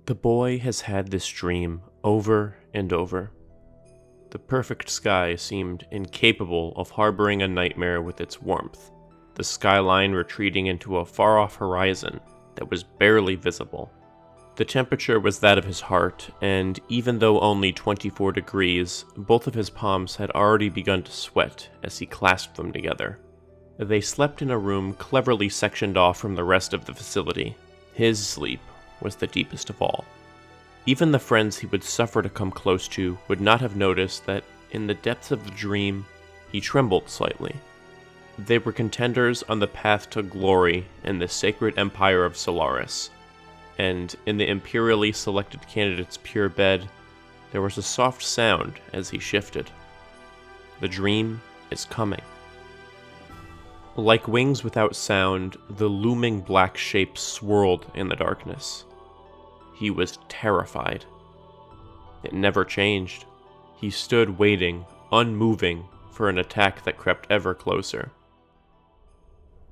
The boy has had this dream over and over. The perfect sky seemed incapable of harboring a nightmare with its warmth, the skyline retreating into a far-off horizon that was barely visible. The temperature was that of his heart, and even though only 24 degrees, both of his palms had already begun to sweat as he clasped them together. They slept in a room cleverly sectioned off from the rest of the facility. His sleep was the deepest of all. Even the friends he would suffer to come close to would not have noticed that in the depths of the dream, he trembled slightly. They were contenders on the path to glory in the sacred empire of Solaris, and in the imperially selected candidate's pure bed, there was a soft sound as he shifted. The dream is coming. Like wings without sound, the looming black shape swirled in the darkness. He was terrified. It never changed. He stood waiting, unmoving, for an attack that crept ever closer.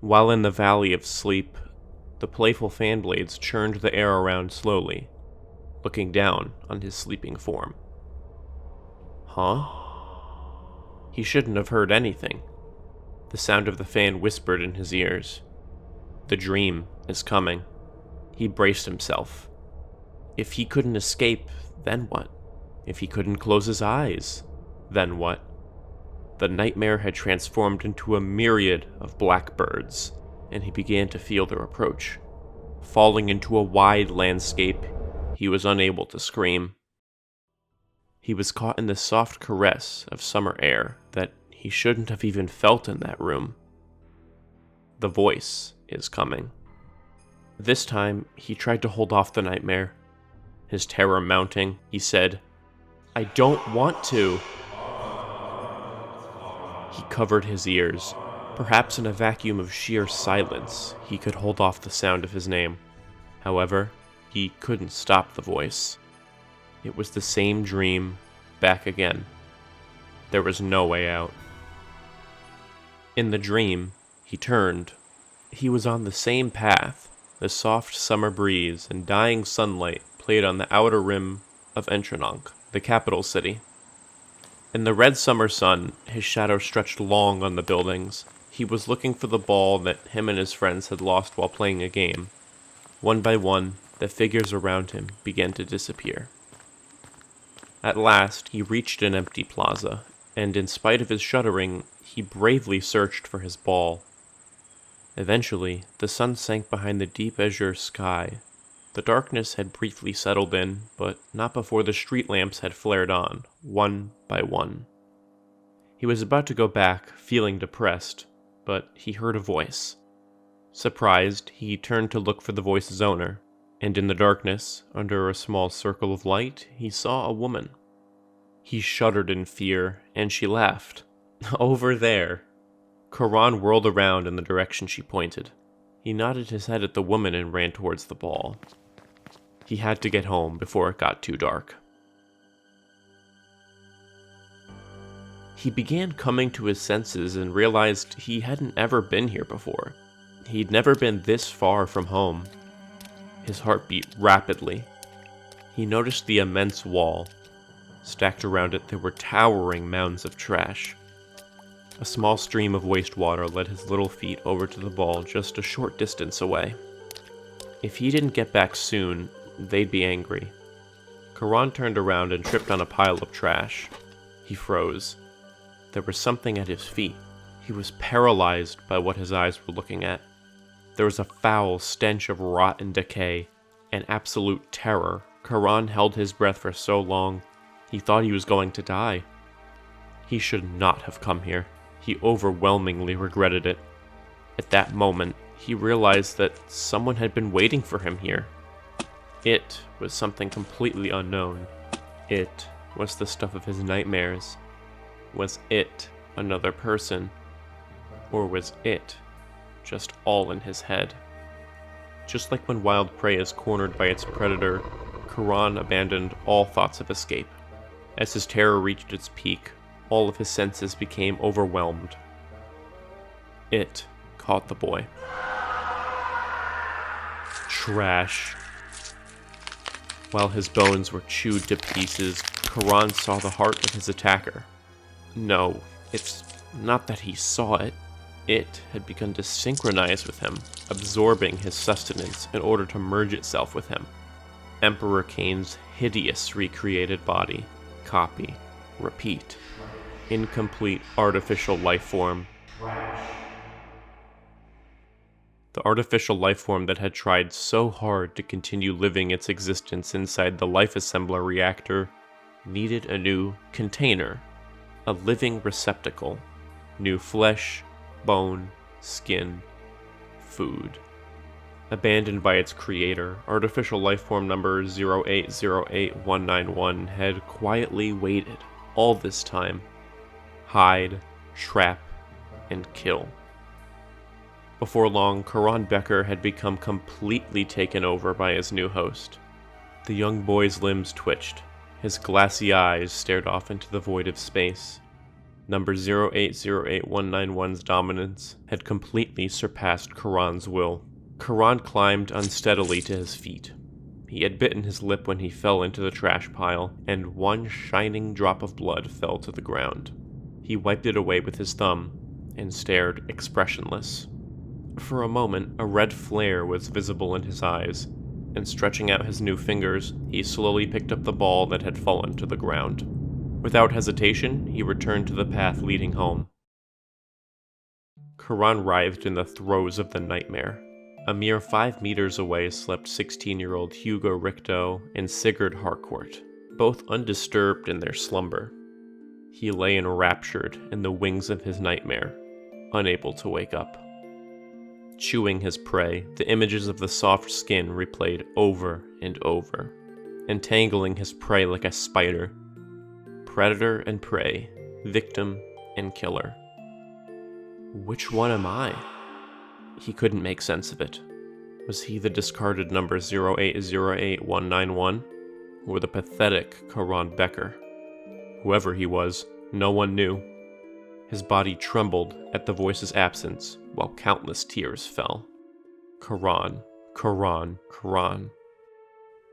While in the valley of sleep, the playful fan blades churned the air around slowly, looking down on his sleeping form. Huh? He shouldn't have heard anything. The sound of the fan whispered in his ears. The dream is coming. He braced himself. If he couldn't escape, then what? If he couldn't close his eyes, then what? The nightmare had transformed into a myriad of blackbirds, and he began to feel their approach. Falling into a wide landscape, he was unable to scream. He was caught in the soft caress of summer air that he shouldn't have even felt in that room. The voice is coming. This time, he tried to hold off the nightmare. His terror mounting, he said, "I don't want to." He covered his ears. Perhaps in a vacuum of sheer silence, he could hold off the sound of his name. However, he couldn't stop the voice. It was the same dream, back again. There was no way out. In the dream, he turned. He was on the same path. The soft summer breeze and dying sunlight played on the outer rim of Entrenonk, the capital city. In the red summer sun, his shadow stretched long on the buildings. He was looking for the ball that him and his friends had lost while playing a game. One by one, the figures around him began to disappear. At last, he reached an empty plaza, and in spite of his shuddering, he bravely searched for his ball. Eventually, the sun sank behind the deep azure sky. The darkness had briefly settled in, but not before the street lamps had flared on, one by one. He was about to go back, feeling depressed, but he heard a voice. Surprised, he turned to look for the voice's owner, and in the darkness, under a small circle of light, he saw a woman. He shuddered in fear, and she laughed. Over there. Karan whirled around in the direction she pointed. He nodded his head at the woman and ran towards the ball. He had to get home before it got too dark. He began coming to his senses and realized he hadn't ever been here before. He'd never been this far from home. His heart beat rapidly. He noticed the immense wall. Stacked around it, there were towering mounds of trash. A small stream of wastewater led his little feet over to the ball just a short distance away. If he didn't get back soon, they'd be angry. Karan turned around and tripped on a pile of trash. He froze. There was something at his feet. He was paralyzed by what his eyes were looking at. There was a foul stench of rot and decay, and absolute terror. Karan held his breath for so long, he thought he was going to die. He should not have come here. He overwhelmingly regretted it. At that moment, he realized that someone had been waiting for him here. It was something completely unknown. It was the stuff of his nightmares. Was it another person? Or was it just all in his head? Just like when wild prey is cornered by its predator, Karan abandoned all thoughts of escape. As his terror reached its peak, all of his senses became overwhelmed. It caught the boy. Trash. While his bones were chewed to pieces, Karan saw the heart of his attacker. No, it's not that he saw it. It had begun to synchronize with him, absorbing his sustenance in order to merge itself with him. Emperor Kane's hideous recreated body. Copy. Repeat. Incomplete artificial life form. The artificial life form that had tried so hard to continue living its existence inside the life assembler reactor needed a new container, a living receptacle, new flesh, bone, skin, food. Abandoned by its creator, artificial lifeform number 0808191 had quietly waited all this time. Hide, trap, and kill. Before long, Karan Becker had become completely taken over by his new host. The young boy's limbs twitched. His glassy eyes stared off into the void of space. Number 0808191's dominance had completely surpassed Karan's will. Karan climbed unsteadily to his feet. He had bitten his lip when he fell into the trash pile, and one shining drop of blood fell to the ground. He wiped it away with his thumb, and stared expressionless. For a moment, a red flare was visible in his eyes, and stretching out his new fingers, he slowly picked up the ball that had fallen to the ground. Without hesitation, he returned to the path leading home. Karan writhed in the throes of the nightmare. A mere 5 meters away slept 16-year-old Hugo Richto and Sigurd Harcourt, both undisturbed in their slumber. He lay enraptured in the wings of his nightmare, unable to wake up. Chewing his prey, the images of the soft skin replayed over and over, entangling his prey like a spider. Predator and prey, victim and killer. Which one am I? He couldn't make sense of it. Was he the discarded number 0808191, or the pathetic Karan Becker? Whoever he was, no one knew. His body trembled at the voice's absence, while countless tears fell. Karan, Karan, Karan.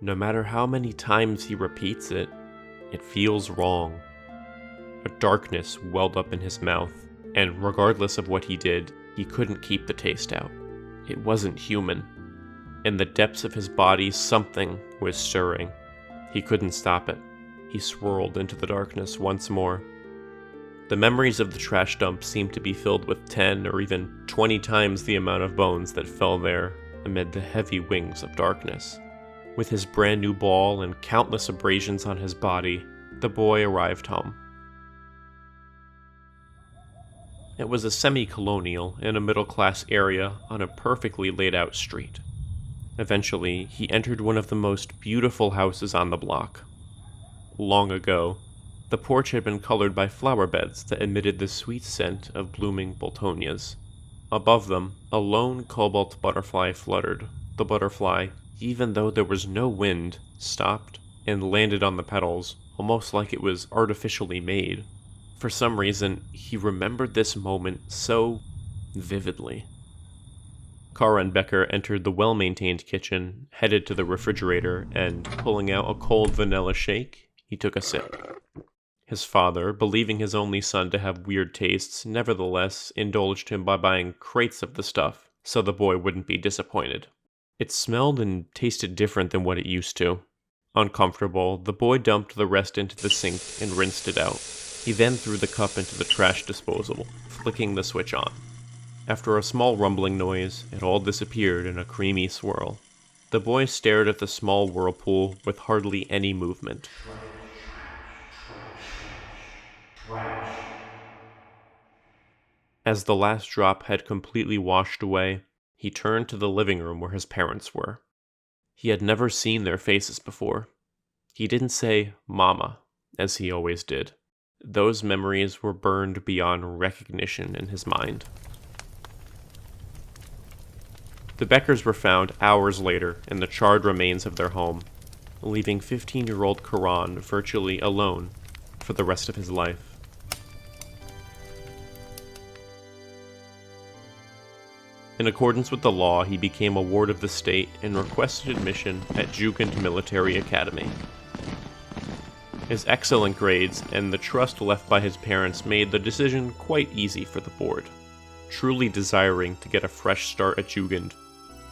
No matter how many times he repeats it, it feels wrong. A darkness welled up in his mouth, and regardless of what he did, he couldn't keep the taste out. It wasn't human. In the depths of his body, something was stirring. He couldn't stop it. He swirled into the darkness once more. The memories of the trash dump seemed to be filled with 10 or even 20 times the amount of bones that fell there amid the heavy wings of darkness. With his brand new ball and countless abrasions on his body, the boy arrived home. It was a semi-colonial in a middle-class area on a perfectly laid-out street. Eventually, he entered one of the most beautiful houses on the block. Long ago, the porch had been colored by flower beds that emitted the sweet scent of blooming boltonias. Above them, a lone cobalt butterfly fluttered. The butterfly, even though there was no wind, stopped and landed on the petals, almost like it was artificially made. For some reason, he remembered this moment so vividly. Karan Becker entered the well-maintained kitchen, headed to the refrigerator, and, pulling out a cold vanilla shake, he took a sip. His father, believing his only son to have weird tastes, nevertheless indulged him by buying crates of the stuff, so the boy wouldn't be disappointed. It smelled and tasted different than what it used to. Uncomfortable, the boy dumped the rest into the sink and rinsed it out. He then threw the cup into the trash disposal, flicking the switch on. After a small rumbling noise, it all disappeared in a creamy swirl. The boy stared at the small whirlpool with hardly any movement. As the last drop had completely washed away, he turned to the living room where his parents were. He had never seen their faces before. He didn't say "Mama," as he always did. Those memories were burned beyond recognition in his mind. The Beckers were found hours later in the charred remains of their home, leaving 15-year-old Karan virtually alone for the rest of his life. In accordance with the law, he became a ward of the state and requested admission at Jugend Military Academy. His excellent grades and the trust left by his parents made the decision quite easy for the board. Truly desiring to get a fresh start at Jugend,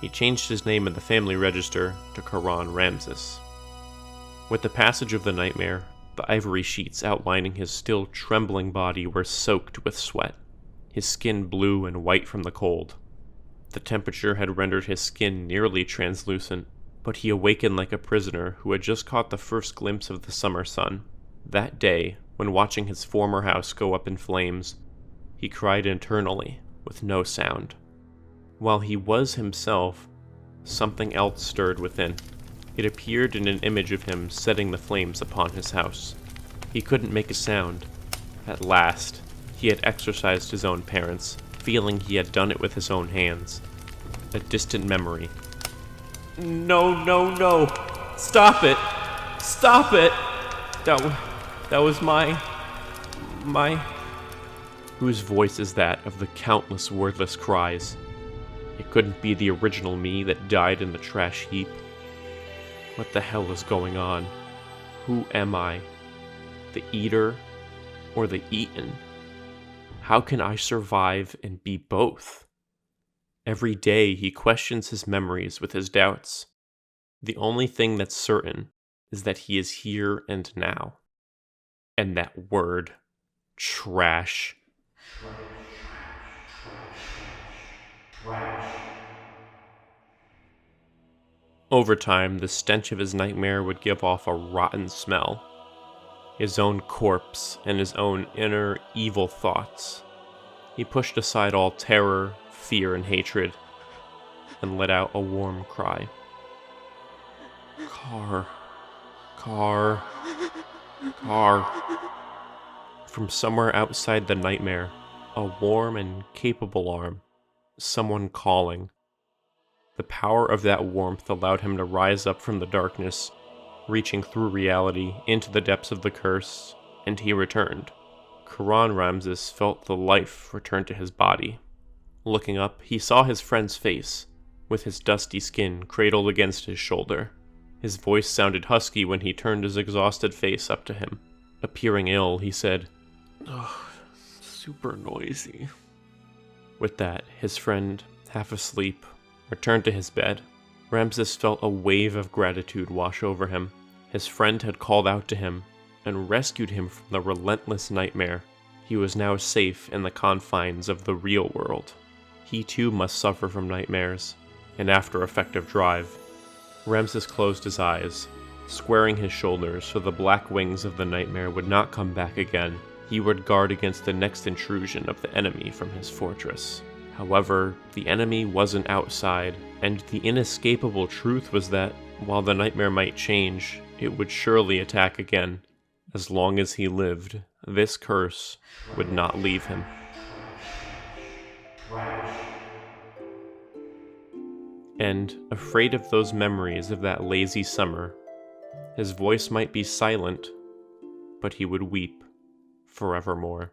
he changed his name in the family register to Karan Ramsus. With the passage of the nightmare, the ivory sheets outlining his still trembling body were soaked with sweat, his skin blue and white from the cold. The temperature had rendered his skin nearly translucent, but he awakened like a prisoner who had just caught the first glimpse of the summer sun. That day, when watching his former house go up in flames, he cried internally, with no sound. While he was himself, something else stirred within. It appeared in an image of him setting the flames upon his house. He couldn't make a sound. At last, he had exorcised his own parents, feeling he had done it with his own hands. A distant memory. No, no, no! Stop it! Stop it! That was my... Whose voice is that of the countless wordless cries? It couldn't be the original me that died in the trash heap. What the hell is going on? Who am I? The eater or the eaten? How can I survive and be both? Every day he questions his memories with his doubts. The only thing that's certain is that he is here and now. And that word, trash. Trash. Over time, the stench of his nightmare would give off a rotten smell. His own corpse and his own inner evil thoughts. He pushed aside all terror, fear, and hatred, and let out a warm cry. Car. From somewhere outside the nightmare, a warm and capable arm, someone calling. The power of that warmth allowed him to rise up from the darkness, reaching through reality into the depths of the curse, and he returned. Karan Ramsus felt the life return to his body. Looking up, he saw his friend's face, with his dusty skin cradled against his shoulder. His voice sounded husky when he turned his exhausted face up to him. Appearing ill, he said, "Ugh, super noisy." With that, his friend, half asleep, returned to his bed. Ramsus felt a wave of gratitude wash over him. His friend had called out to him and rescued him from the relentless nightmare. He was now safe in the confines of the real world. He too must suffer from nightmares, and after effective drive. Ramsus closed his eyes, squaring his shoulders so the black wings of the nightmare would not come back again. He would guard against the next intrusion of the enemy from his fortress. However, the enemy wasn't outside, and the inescapable truth was that, while the nightmare might change, it would surely attack again. As long as he lived, this curse would not leave him. And, afraid of those memories of that lazy summer, his voice might be silent, but he would weep forevermore.